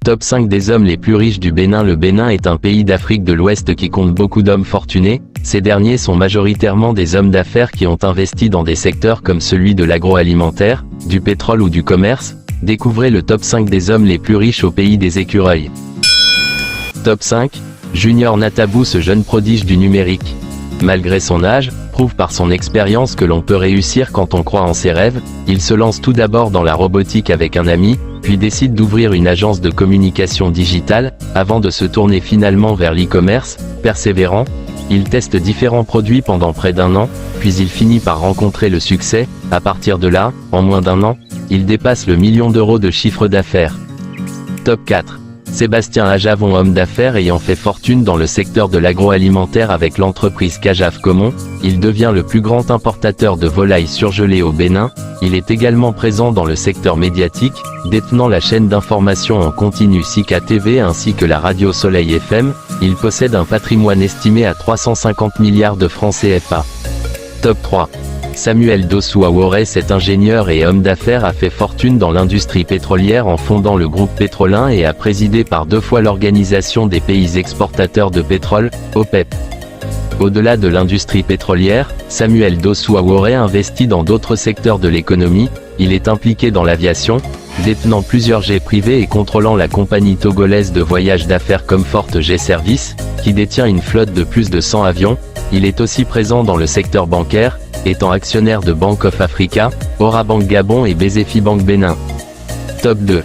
Top 5 des hommes les plus riches du Bénin. Le Bénin est un pays d'Afrique de l'Ouest qui compte beaucoup d'hommes fortunés. Ces derniers sont majoritairement des hommes d'affaires qui ont investi dans des secteurs comme celui de l'agroalimentaire, du pétrole ou du commerce. Découvrez le top 5 des hommes les plus riches au pays des écureuils. Top 5. Junior Natabou. Ce jeune prodige du numérique, malgré son âge, prouve par son expérience que l'on peut réussir quand on croit en ses rêves. Il se lance tout d'abord dans la robotique avec un ami, puis décide d'ouvrir une agence de communication digitale, avant de se tourner finalement vers l'e-commerce. Persévérant, il teste différents produits pendant près d'1 an, puis il finit par rencontrer le succès. À partir de là, en moins d'1 an, il dépasse le 1 million d'euros de chiffre d'affaires. Top 4. Sébastien Ajavon. Homme d'affaires ayant fait fortune dans le secteur de l'agroalimentaire avec l'entreprise Cajave Comon, il devient le plus grand importateur de volailles surgelées au Bénin. Il est également présent dans le secteur médiatique, détenant la chaîne d'information en continu Sika TV ainsi que la radio Soleil FM. Il possède un patrimoine estimé à 350 milliards de francs CFA. Top 3. Samuel Dossou Aworé. Cet ingénieur et homme d'affaires a fait fortune dans l'industrie pétrolière en fondant le groupe Pétrolin et a présidé par 2 fois l'Organisation des pays exportateurs de pétrole, OPEP. Au-delà de l'industrie pétrolière, Samuel Dossou Aworé investit dans d'autres secteurs de l'économie. Il est impliqué dans l'aviation, détenant plusieurs jets privés et contrôlant la compagnie togolaise de voyage d'affaires Comfort Jet Service, qui détient une flotte de plus de 100 avions. Il est aussi présent dans le secteur bancaire, étant actionnaire de Bank of Africa, Orabank Gabon et Bezefi Bank Bénin. Top 2.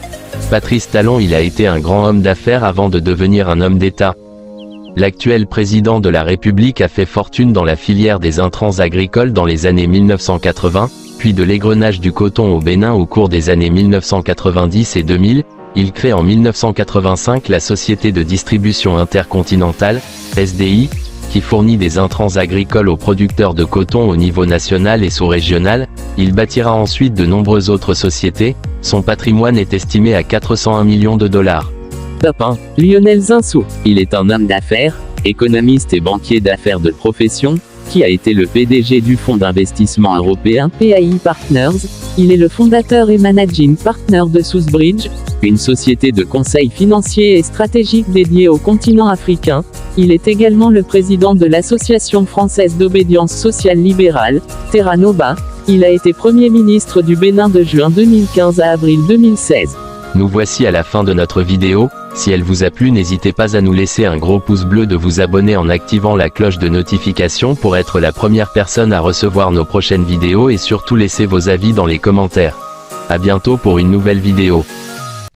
Patrice Talon. Il a été un grand homme d'affaires avant de devenir un homme d'État. L'actuel président de la République a fait fortune dans la filière des intrants agricoles dans les années 1980, puis de l'égrenage du coton au Bénin au cours des années 1990 et 2000. Il crée en 1985 la Société de distribution intercontinentale, SDI, qui fournit des intrants agricoles aux producteurs de coton au niveau national et sous-régional. Il bâtira ensuite de nombreuses autres sociétés. Son patrimoine est estimé à 401 millions de dollars. Top 1. Lionel Zinsou. Il est un homme d'affaires, économiste et banquier d'affaires de profession, qui a été le PDG du fonds d'investissement européen PAI Partners. Il est le fondateur et managing partner de Southbridge, une société de conseil financier et stratégique dédiée au continent africain. Il est également le président de l'Association française d'obédience sociale libérale, Terra Nova. Il a été Premier ministre du Bénin de juin 2015 à avril 2016. Nous voici à la fin de notre vidéo. Si elle vous a plu, n'hésitez pas à nous laisser un gros pouce bleu, de vous abonner en activant la cloche de notification pour être la première personne à recevoir nos prochaines vidéos et surtout laissez vos avis dans les commentaires. À bientôt pour une nouvelle vidéo.